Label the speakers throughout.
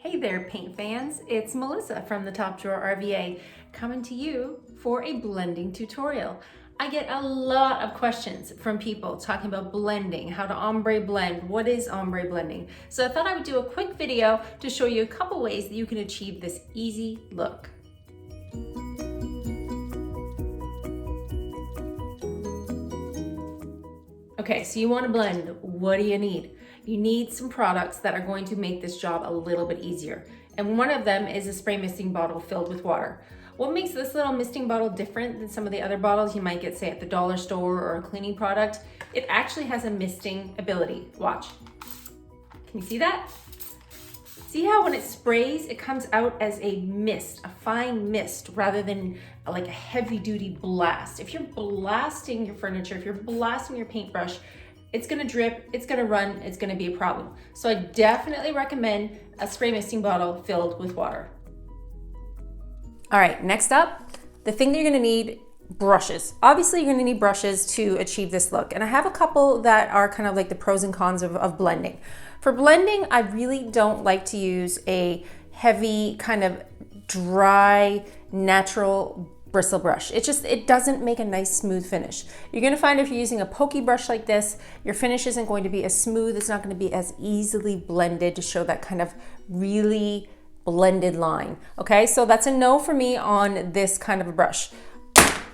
Speaker 1: Hey there, paint fans. It's Melissa from the Top Drawer RVA coming to you for a blending tutorial. I get a lot of questions from people talking about blending, how to ombre blend, what is ombre blending. So I thought I would do a quick video to show you a couple ways that you can achieve this easy look. Okay, so you want to blend. What do you need? You need some products that are going to make this job a little bit easier. And one of them is a spray misting bottle filled with water. What makes this little misting bottle different than some of the other bottles you might get, say, at the dollar store or a cleaning product? It actually has a misting ability. Watch. Can you see that? See how when it sprays, it comes out as a mist, a fine mist, rather than like a heavy duty blast. If you're blasting your furniture, if you're blasting your paintbrush, it's gonna drip, it's gonna run, it's gonna be a problem. So I definitely recommend a spray misting bottle filled with water. All right, next up, the thing that you're gonna need, brushes. Obviously, you're gonna need brushes to achieve this look. And I have a couple that are kind of like the pros and cons of blending. For blending, I really don't like to use a heavy, kind of dry, natural bristle brush. It doesn't make a nice smooth finish. You're gonna find if you're using a pokey brush like this, your finish isn't going to be as smooth, it's not gonna be as easily blended to show that kind of really blended line. Okay, so that's a no for me on this kind of a brush.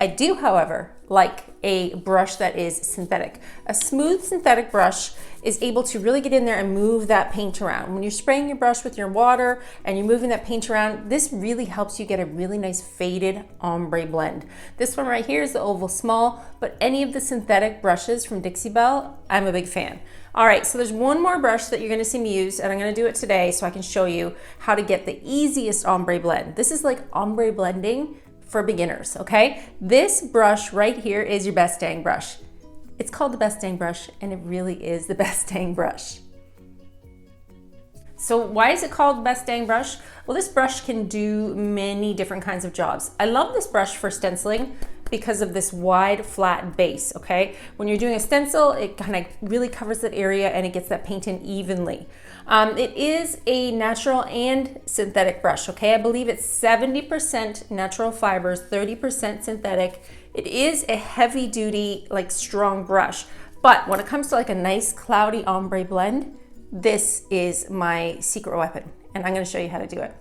Speaker 1: I do, however, like a brush that is synthetic. A smooth synthetic brush is able to really get in there and move that paint around. When you're spraying your brush with your water and you're moving that paint around, this really helps you get a really nice faded ombre blend. This one right here is the Oval Small, but any of the synthetic brushes from Dixie Belle, I'm a big fan. All right, so there's one more brush that you're gonna see me use, and I'm gonna do it today so I can show you how to get the easiest ombre blend. This is like ombre blending for beginners, okay? This brush right here is your best dang brush. It's called the best dang brush, and it really is the best dang brush. So why is it called best dang brush? Well, this brush can do many different kinds of jobs. I love this brush for stenciling because of this wide flat base, okay? When you're doing a stencil, it kind of really covers that area and it gets that paint in evenly. It is a natural and synthetic brush, okay? I believe it's 70% natural fibers, 30% synthetic. It is a heavy duty, like strong brush. But when it comes to like a nice cloudy ombre blend, this is my secret weapon, and I'm gonna show you how to do it.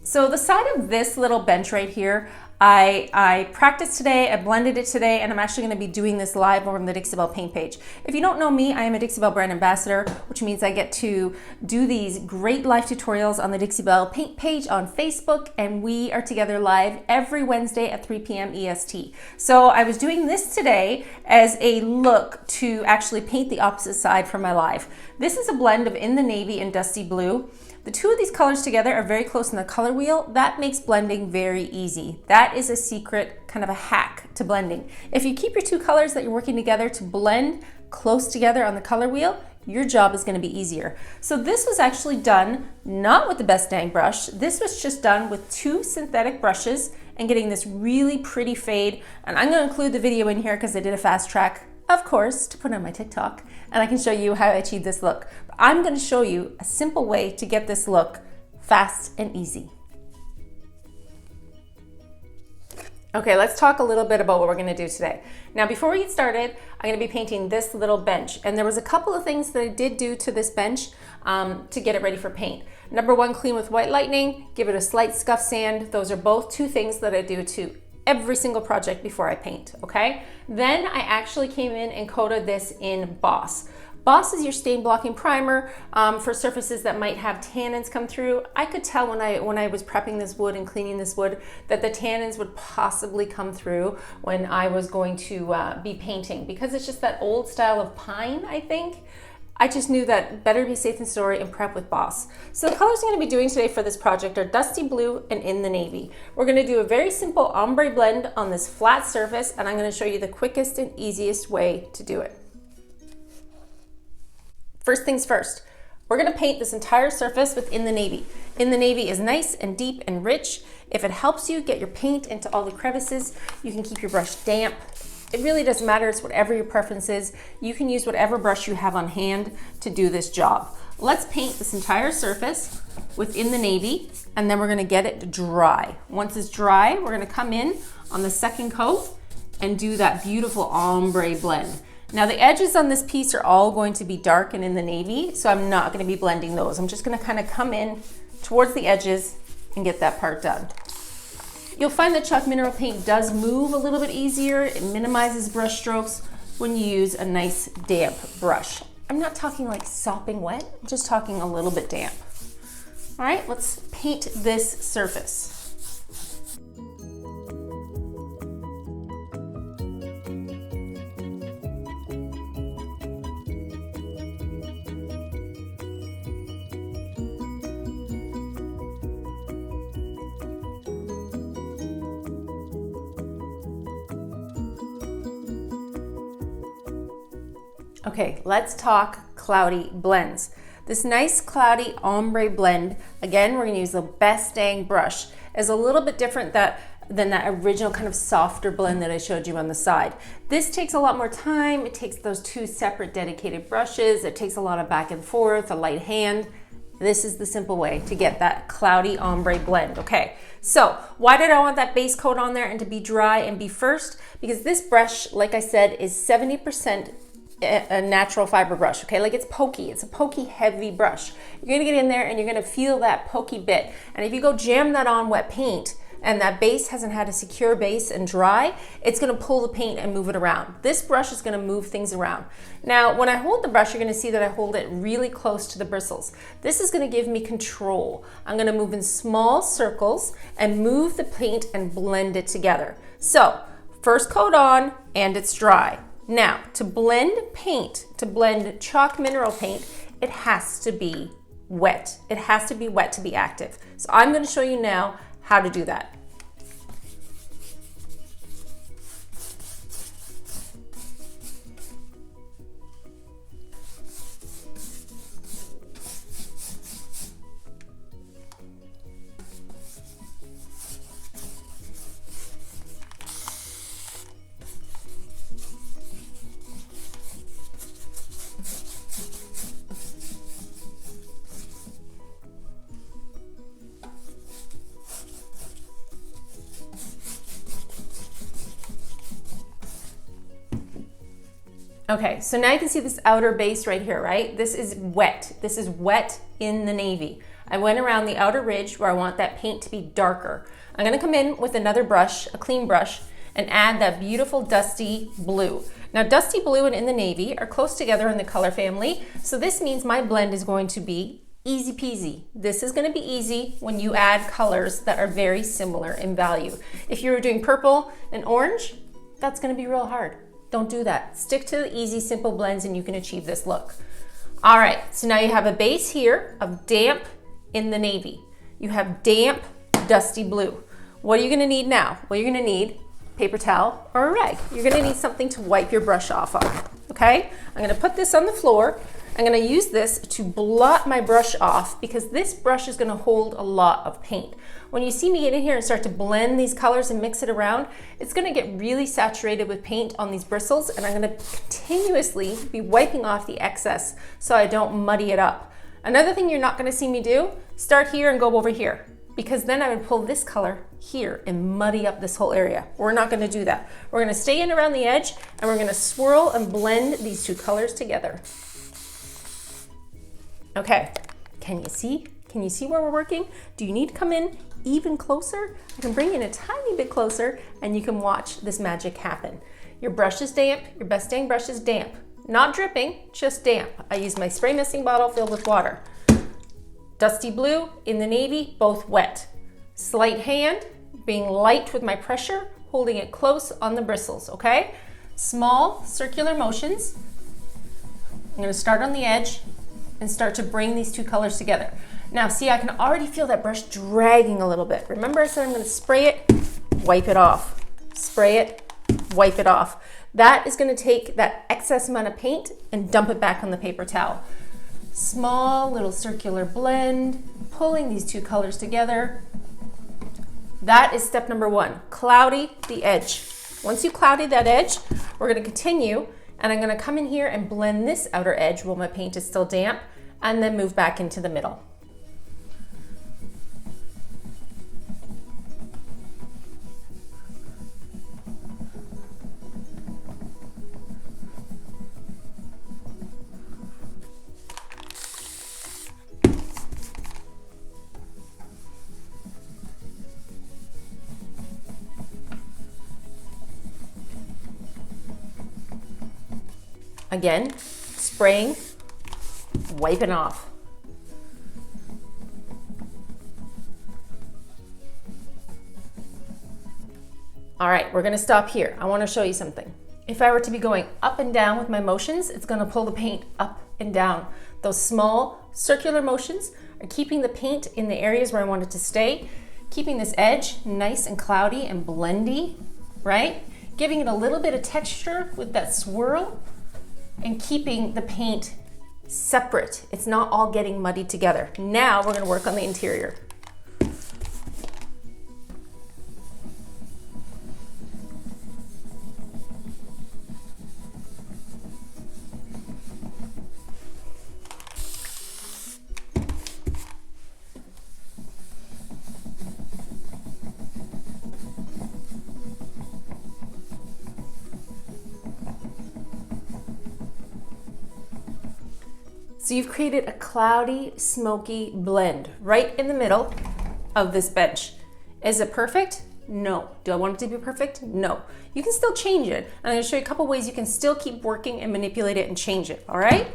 Speaker 1: So the side of this little bench right here, I practiced today, I blended it today, and I'm actually gonna be doing this live over on the Dixie Belle paint page. If you don't know me, I am a Dixie Belle brand ambassador, which means I get to do these great live tutorials on the Dixie Belle paint page on Facebook, and we are together live every Wednesday at 3 p.m. EST. So I was doing this today as a look to actually paint the opposite side for my live. This is a blend of In the Navy and Dusty Blue. The two of these colors together are very close in the color wheel. That makes blending very easy. That is a secret, kind of a hack to blending. If you keep your two colors that you're working together to blend close together on the color wheel, your job is gonna be easier. So this was actually done not with the best dang brush. This was just done with two synthetic brushes and getting this really pretty fade. And I'm gonna include the video in here because I did a fast track, of course, to put on my TikTok, and I can show you how I achieve this look. But I'm gonna show you a simple way to get this look fast and easy. Okay, let's talk a little bit about what we're gonna do today. Now, before we get started, I'm gonna be painting this little bench, and there was a couple of things that I did do to this bench to get it ready for paint. Number one, clean with White Lightning, give it a slight scuff sand. Those are both two things that I do to every single project before I paint, okay? Then I actually came in and coated this in Boss. Boss is your stain blocking primer for surfaces that might have tannins come through. I could tell when I was prepping this wood and cleaning this wood that the tannins would possibly come through when I was going to be painting, because it's just that old style of pine, I think. I just knew that better be safe than sorry and prep with Boss. So the colors I'm gonna be doing today for this project are Dusty Blue and In the Navy. We're gonna do a very simple ombre blend on this flat surface, and I'm gonna show you the quickest and easiest way to do it. First things first, we're gonna paint this entire surface with In the Navy. In the Navy is nice and deep and rich. If it helps you get your paint into all the crevices, you can keep your brush damp. It really doesn't matter, it's whatever your preference is. You can use whatever brush you have on hand to do this job. Let's paint this entire surface within the navy, and then we're gonna get it dry. Once it's dry, we're gonna come in on the second coat and do that beautiful ombre blend. Now the edges on this piece are all going to be dark and in the navy, so I'm not gonna be blending those. I'm just gonna kind of come in towards the edges and get that part done. You'll find that chalk mineral paint does move a little bit easier. It minimizes brush strokes when you use a nice damp brush. I'm not talking like sopping wet, I'm just talking a little bit damp. All right, let's paint this surface. Okay, let's talk cloudy blends. This nice cloudy ombre blend, again, we're gonna use the best dang brush, is a little bit different than that original kind of softer blend that I showed you on the side. This takes a lot more time. It takes those two separate dedicated brushes. It takes a lot of back and forth, a light hand. This is the simple way to get that cloudy ombre blend, okay? So why did I want that base coat on there and to be dry and be first? Because this brush, like I said, is 70% a natural fiber brush, okay? Like it's a pokey heavy brush. You're gonna get in there and you're gonna feel that pokey bit. And if you go jam that on wet paint and that base hasn't had a secure base and dry, it's gonna pull the paint and move it around. This brush is gonna move things around. Now, when I hold the brush, you're gonna see that I hold it really close to the bristles. This is gonna give me control. I'm gonna move in small circles and move the paint and blend it together. So, first coat on and it's dry. Now, to blend paint, to blend chalk mineral paint, it has to be wet. It has to be wet to be active. So I'm going to show you now how to do that. Okay, so now you can see this outer base right here, right? This is wet. This is wet in the navy. I went around the outer ridge where I want that paint to be darker. I'm gonna come in with another brush, a clean brush, and add that beautiful dusty blue. Now, dusty blue and in the navy are close together in the color family, so this means my blend is going to be easy peasy. This is gonna be easy when you add colors that are very similar in value. If you were doing purple and orange, that's gonna be real hard. Don't do that. Stick to the easy, simple blends and you can achieve this look. All right, so now you have a base here of damp in the navy. You have damp, dusty blue. What are you gonna need now? Well, you're gonna need paper towel or a rag. You're gonna need something to wipe your brush off on, okay? I'm gonna put this on the floor. I'm gonna use this to blot my brush off because this brush is gonna hold a lot of paint. When you see me get in here and start to blend these colors and mix it around, it's gonna get really saturated with paint on these bristles, and I'm gonna continuously be wiping off the excess so I don't muddy it up. Another thing you're not gonna see me do, start here and go over here, because then I would pull this color here and muddy up this whole area. We're not gonna do that. We're gonna stay in around the edge and we're gonna swirl and blend these two colors together. Okay, can you see? Can you see where we're working? Do you need to come in even closer? I can bring you in a tiny bit closer and you can watch this magic happen. Your brush is damp, your best dang brush is damp. Not dripping, just damp. I use my spray misting bottle filled with water. Dusty blue in the navy, both wet. Sleight hand, being light with my pressure, holding it close on the bristles, okay? Small circular motions. I'm gonna start on the edge and start to bring these two colors together. Now see, I can already feel that brush dragging a little bit. Remember I said I'm gonna spray it, wipe it off. Spray it, wipe it off. That is gonna take that excess amount of paint and dump it back on the paper towel. Small little circular blend, pulling these two colors together. That is step number one, cloudy the edge. Once you cloudy that edge, We're gonna continue, and I'm gonna come in here and blend this outer edge while my paint is still damp, and then move back into the middle. Again, spraying, wiping off. All right, we're gonna stop here. I wanna show you something. If I were to be going up and down with my motions, it's gonna pull the paint up and down. Those small circular motions are keeping the paint in the areas where I want it to stay, keeping this edge nice and cloudy and blendy, right? Giving it a little bit of texture with that swirl, and keeping the paint separate. It's not all getting muddied together. Now we're gonna work on the interior. So you've created a cloudy, smoky blend right in the middle of this bench. Is it perfect? No. Do I want it to be perfect? No. You can still change it. And I'm gonna show you a couple ways you can still keep working and manipulate it and change it, all right?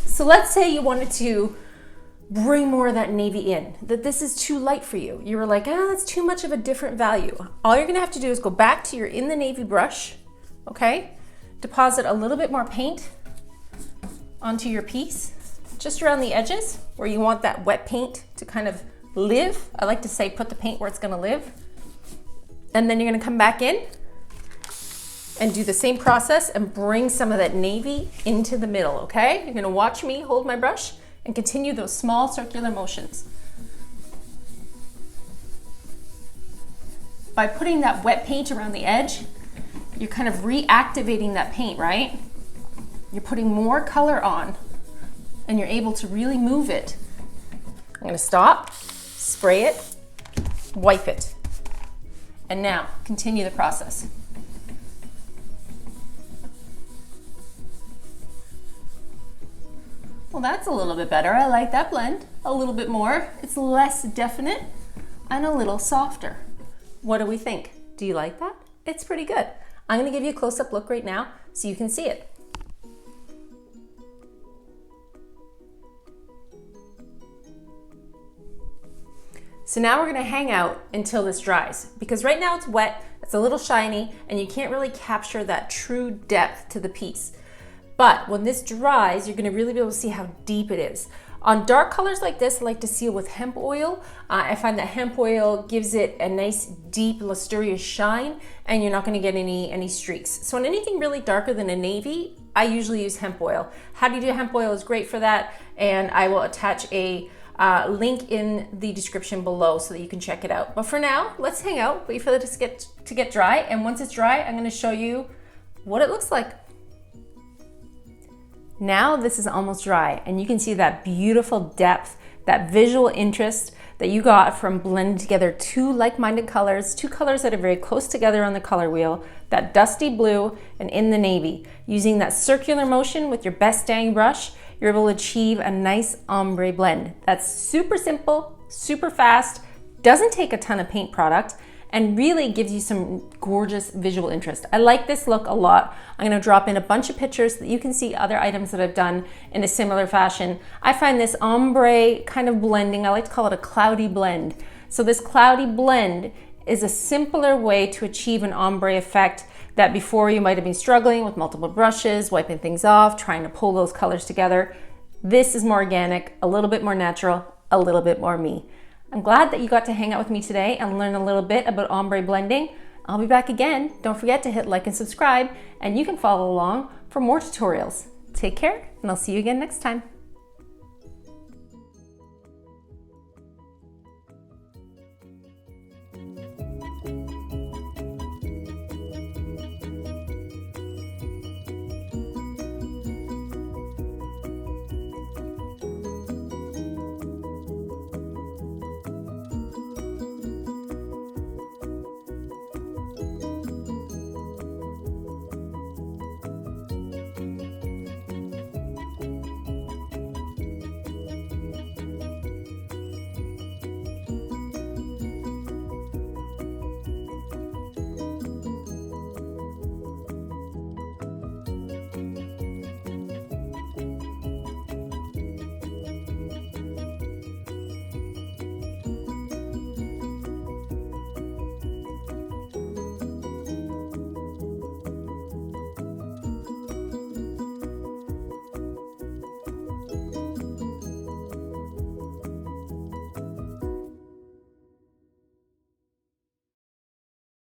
Speaker 1: So let's say you wanted to bring more of that navy in, that this is too light for you. You were like, that's too much of a different value. All you're gonna have to do is go back to your in the navy brush, okay? Deposit a little bit more paint onto your piece, just around the edges where you want that wet paint to kind of live. I like to say put the paint where it's gonna live. And then you're gonna come back in and do the same process and bring some of that navy into the middle, okay? You're gonna watch me hold my brush and continue those small circular motions. By putting that wet paint around the edge, you're kind of reactivating that paint, right? You're putting more color on and you're able to really move it. I'm gonna stop, spray it, wipe it. And now continue the process. Well, that's a little bit better. I like that blend a little bit more. It's less definite and a little softer. What do we think? Do you like that? It's pretty good. I'm gonna give you a close-up look right now so you can see it. So now we're gonna hang out until this dries, because right now it's wet, it's a little shiny, and you can't really capture that true depth to the piece. But when this dries, you're gonna really be able to see how deep it is. On dark colors like this, I like to seal with hemp oil. I find that hemp oil gives it a nice, deep, lustrous shine, and you're not gonna get any streaks. So on anything really darker than a navy, I usually use hemp oil. How do you do hemp oil is great for that, and I will attach a link in the description below so that you can check it out. But for now, let's hang out, wait for this to get dry, and once it's dry, I'm gonna show you what it looks like. Now this is almost dry, and you can see that beautiful depth, that visual interest that you got from blending together two like-minded colors, two colors that are very close together on the color wheel, that dusty blue and in the navy. Using that circular motion with your best dang brush, you're able to achieve a nice ombre blend. That's super simple, super fast, doesn't take a ton of paint product, and really gives you some gorgeous visual interest. I like this look a lot. I'm gonna drop in a bunch of pictures so that you can see other items that I've done in a similar fashion. I find this ombre kind of blending, I like to call it a cloudy blend. So this cloudy blend is a simpler way to achieve an ombre effect that before you might have been struggling with multiple brushes, wiping things off, trying to pull those colors together. This is more organic, a little bit more natural, a little bit more me. I'm glad that you got to hang out with me today and learn a little bit about ombre blending. I'll be back again. Don't forget to hit like and subscribe, and you can follow along for more tutorials. Take care, and I'll see you again next time.